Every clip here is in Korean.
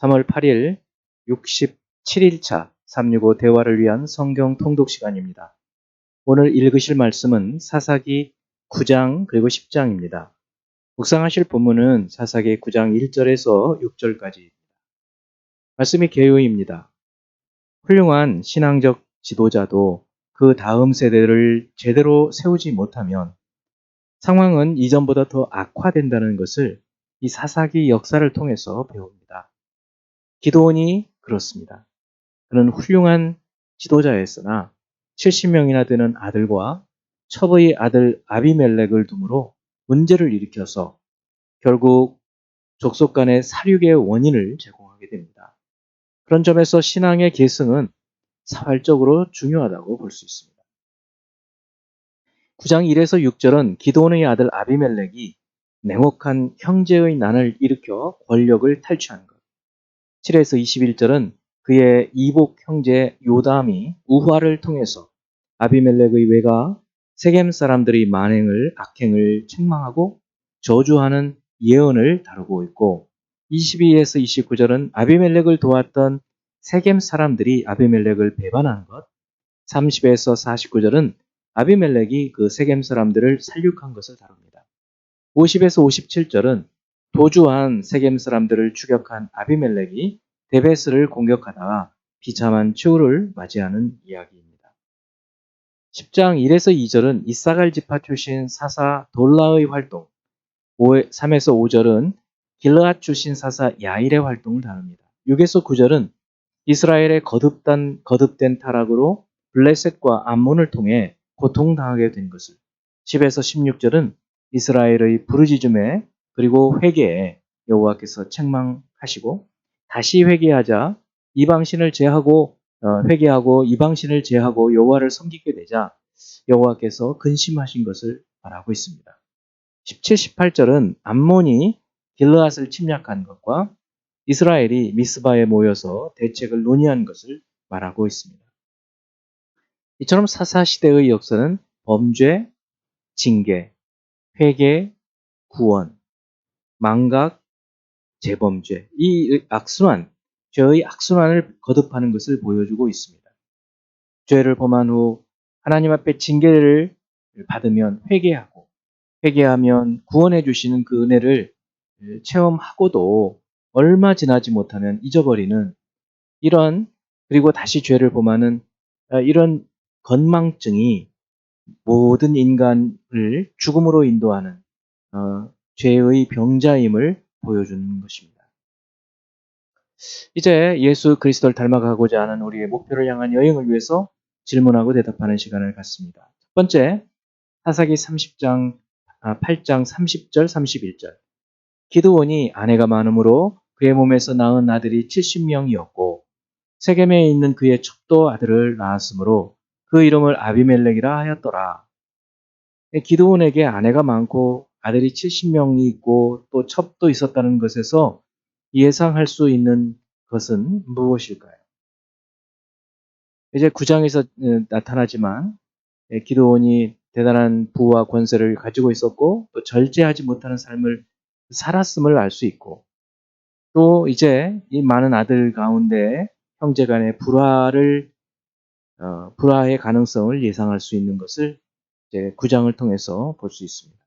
3월 8일 67일차 365 대화를 위한 성경 통독 시간입니다. 오늘 읽으실 말씀은 사사기 9장 그리고 10장입니다. 묵상하실 본문은 사사기 9장 1절에서 6절까지. 말씀이 개요입니다. 훌륭한 신앙적 지도자도 그 다음 세대를 제대로 세우지 못하면 상황은 이전보다 더 악화된다는 것을 이 사사기 역사를 통해서 배웁니다. 기드온이 그렇습니다. 그는 훌륭한 지도자였으나 70명이나 되는 아들과 첩의 아들 아비멜렉을 두므로 문제를 일으켜서 결국 족속 간의 살육의 원인을 제공하게 됩니다. 그런 점에서 신앙의 계승은 사활적으로 중요하다고 볼 수 있습니다. 9장 1에서 6절은 기드온의 아들 아비멜렉이 냉혹한 형제의 난을 일으켜 권력을 탈취한 것. 7에서 21절은 그의 이복 형제 요담이 우화를 통해서 아비멜렉의 외가 세겜 사람들의 악행을 책망하고 저주하는 예언을 다루고 있고, 22에서 29절은 아비멜렉을 도왔던 세겜 사람들이 아비멜렉을 배반한 것, 30에서 49절은 아비멜렉이 그 세겜 사람들을 살육한 것을 다룹니다. 50에서 57절은 도주한 세겜 사람들을 추격한 아비멜렉이 데베스를 공격하다가 비참한 최후를 맞이하는 이야기입니다. 10장 1에서 2절은 이사갈 지파 출신 사사 돌라의 활동, 3에서 5절은 길르앗 출신 사사 야일의 활동을 다룹니다. 6에서 9절은 이스라엘의 거듭된 타락으로 블레셋과 암몬을 통해 고통당하게 된 것을, 10에서 16절은 이스라엘의 부르짖음에 그리고 회개에 여호와께서 책망하시고 다시 회개하자 이방신을 제하고 회개하고 이방신을 제하고 여호와를 섬기게 되자 여호와께서 근심하신 것을 말하고 있습니다. 17, 18절은 암몬이 길르앗을 침략한 것과 이스라엘이 미스바에 모여서 대책을 논의한 것을 말하고 있습니다. 이처럼 사사시대의 역사는 범죄, 징계, 회개, 구원, 망각, 재범죄, 이 악순환, 죄의 악순환을 거듭하는 것을 보여주고 있습니다. 죄를 범한 후 하나님 앞에 징계를 받으면 회개하면 구원해 주시는 그 은혜를 체험하고도 얼마 지나지 못하면 잊어버리는 그리고 다시 죄를 범하는 이런 건망증이 모든 인간을 죽음으로 인도하는 죄의 병자임을 보여주는 것입니다. 이제 예수 그리스도를 닮아가고자 하는 우리의 목표를 향한 여행을 위해서 질문하고 대답하는 시간을 갖습니다. 첫 번째, 사사기 8장 30절, 31절. 기드온이 아내가 많으므로 그의 몸에서 낳은 아들이 70명이었고 세겜에 있는 그의 첩도 아들을 낳았으므로 그 이름을 아비멜렉이라 하였더라. 기드온에게 아내가 많고 아들이 70명이 있고 또 첩도 있었다는 것에서 예상할 수 있는 것은 무엇일까요? 이제 9장에서 나타나지만 기드온이 대단한 부와 권세를 가지고 있었고 또 절제하지 못하는 삶을 살았음을 알 수 있고, 또 이제 이 많은 아들 가운데 형제 간의 불화의 가능성을 예상할 수 있는 것을 이제 9장을 통해서 볼 수 있습니다.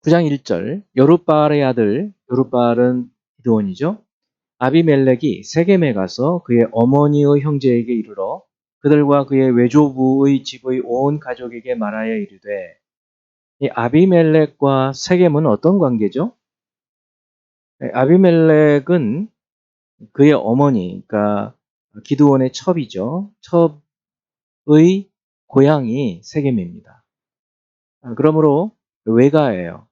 9장 1절, 여룻바알의 아들, 여룻바알은 기드온이죠. 아비멜렉이 세겜에 가서 그의 어머니의 형제에게 이르러 그들과 그의 외조부의 집의 온 가족에게 말하여 이르되, 이 아비멜렉과 세겜은 어떤 관계죠? 아비멜렉은 그의 어머니, 그러니까 기드온의 첩이죠. 첩의 고향이 세겜입니다. 그러므로 외가예요.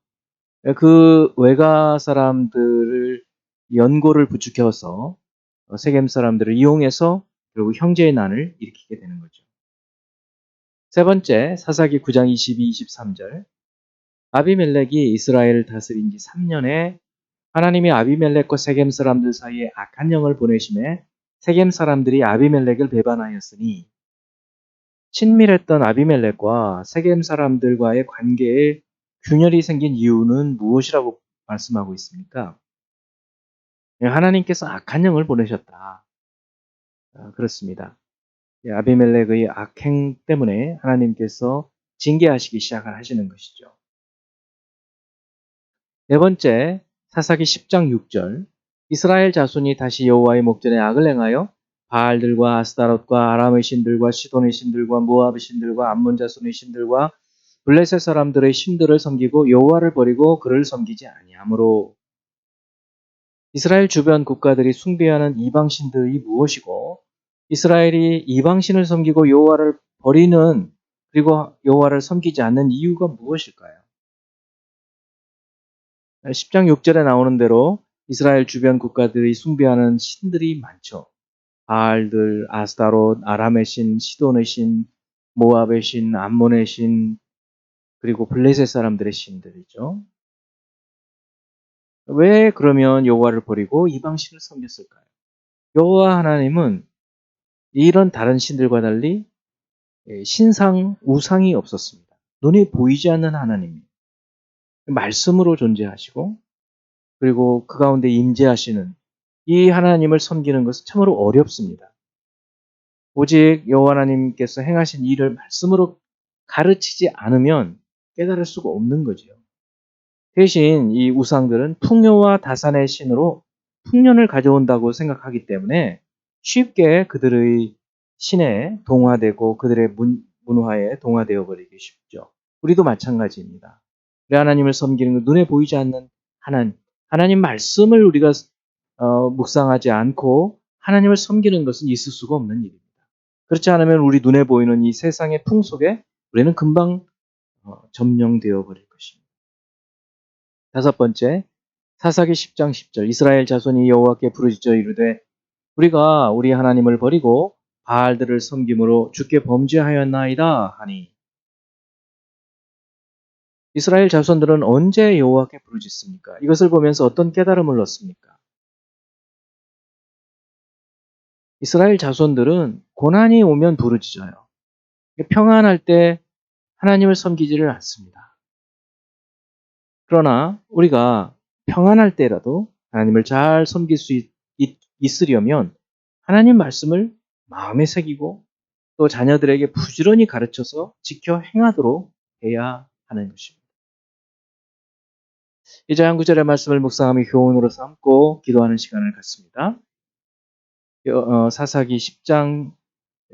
그 외가 사람들을 연고를 부추겨서 세겜 사람들을 이용해서 결국 형제의 난을 일으키게 되는 거죠. 세 번째, 사사기 9장 22, 23절. 아비멜렉이 이스라엘을 다스린 지 3년에 하나님이 아비멜렉과 세겜 사람들 사이에 악한 영을 보내심에 세겜 사람들이 아비멜렉을 배반하였으니, 친밀했던 아비멜렉과 세겜 사람들과의 관계에 균열이 생긴 이유는 무엇이라고 말씀하고 있습니까? 하나님께서 악한 영을 보내셨다. 그렇습니다. 아비멜렉의 악행 때문에 하나님께서 징계하시기 시작하시는 것이죠. 네 번째, 사사기 10장 6절. 이스라엘 자손이 다시 여호와의 목전에 악을 행하여 바알들과 아스타롯과 아람의 신들과 시돈의 신들과 모압의 신들과 암몬 자손의 신들과 블레셋 사람들의 신들을 섬기고 여호와를 버리고 그를 섬기지 아니하므로. 이스라엘 주변 국가들이 숭배하는 이방 신들이 무엇이고 이스라엘이 이방 신을 섬기고 여호와를 버리는 그리고 여호와를 섬기지 않는 이유가 무엇일까요? 10장 6절에 나오는 대로 이스라엘 주변 국가들이 숭배하는 신들이 많죠. 바알들, 아스타롯, 아람의 신, 시돈의 신, 모압의 신, 암몬의 신, 그리고 블레셋 사람들의 신들이죠. 왜 그러면 여호와를 버리고 이방 신을 섬겼을까요? 여호와 하나님은 이런 다른 신들과 달리 신상, 우상이 없었습니다. 눈에 보이지 않는 하나님, 말씀으로 존재하시고 그리고 그 가운데 임재하시는 이 하나님을 섬기는 것은 참으로 어렵습니다. 오직 여호와 하나님께서 행하신 일을 말씀으로 가르치지 않으면 깨달을 수가 없는 거죠. 대신 이 우상들은 풍요와 다산의 신으로 풍년을 가져온다고 생각하기 때문에 쉽게 그들의 신에 동화되고 그들의 문화에 동화되어 버리기 쉽죠. 우리도 마찬가지입니다. 우리 하나님을 섬기는 것, 눈에 보이지 않는 하나님 말씀을 우리가 묵상하지 않고 하나님을 섬기는 것은 있을 수가 없는 일입니다. 그렇지 않으면 우리 눈에 보이는 이 세상의 풍속에 우리는 금방 점령되어 버릴 것입니다. 다섯 번째, 사사기 10장 10절. 이스라엘 자손이 여호와께 부르짖어 이르되 우리가 우리 하나님을 버리고 바알들을 섬김으로 주께 범죄하였나이다 하니. 이스라엘 자손들은 언제 여호와께 부르짖습니까? 이것을 보면서 어떤 깨달음을 얻습니까? 이스라엘 자손들은 고난이 오면 부르짖어요. 평안할 때 하나님을 섬기지를 않습니다. 그러나 우리가 평안할 때라도 하나님을 잘 섬길 수 있으려면 하나님 말씀을 마음에 새기고 또 자녀들에게 부지런히 가르쳐서 지켜 행하도록 해야 하는 것입니다. 이제 한 구절의 말씀을 묵상하며 교훈으로 삼고 기도하는 시간을 갖습니다. 사사기 10장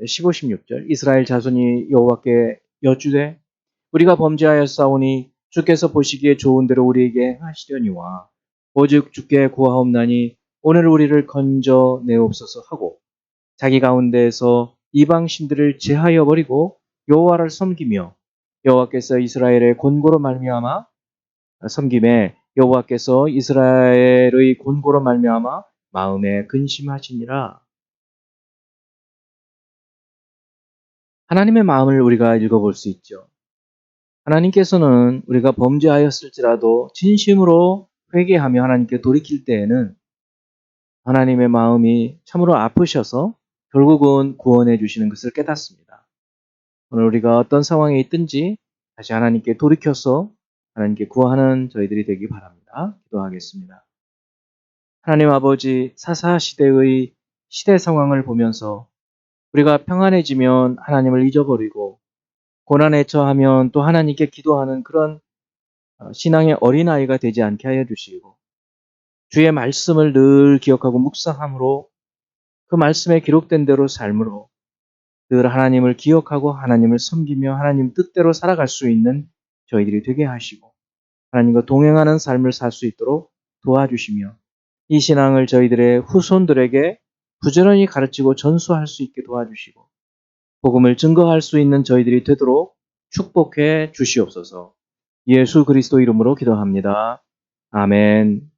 15, 16절. 이스라엘 자손이 여호와께 여쭈되 우리가 범죄하였사오니 주께서 보시기에 좋은 대로 우리에게 하시려니와 오직 주께 구하옵나니 오늘 우리를 건져 내옵소서 하고 자기 가운데에서 이방 신들을 제하여 버리고 여호와를 섬기며 여호와께서 이스라엘의 곤고로 말미암아 섬김에 여호와께서 이스라엘의 곤고로 말미암아 마음에 근심하시니라. 하나님의 마음을 우리가 읽어볼 수 있죠. 하나님께서는 우리가 범죄하였을지라도 진심으로 회개하며 하나님께 돌이킬 때에는 하나님의 마음이 참으로 아프셔서 결국은 구원해 주시는 것을 깨닫습니다. 오늘 우리가 어떤 상황에 있든지 다시 하나님께 돌이켜서 하나님께 구하는 저희들이 되기 바랍니다. 기도하겠습니다. 하나님 아버지, 사사시대의 시대 상황을 보면서 우리가 평안해지면 하나님을 잊어버리고 고난에 처하면 또 하나님께 기도하는 그런 신앙의 어린아이가 되지 않게 하여 주시고 주의 말씀을 늘 기억하고 묵상함으로 그 말씀에 기록된 대로 삶으로 늘 하나님을 기억하고 하나님을 섬기며 하나님 뜻대로 살아갈 수 있는 저희들이 되게 하시고 하나님과 동행하는 삶을 살 수 있도록 도와주시며 이 신앙을 저희들의 후손들에게 부지런히 가르치고 전수할 수 있게 도와주시고 복음을 증거할 수 있는 저희들이 되도록 축복해 주시옵소서. 예수 그리스도 이름으로 기도합니다. 아멘.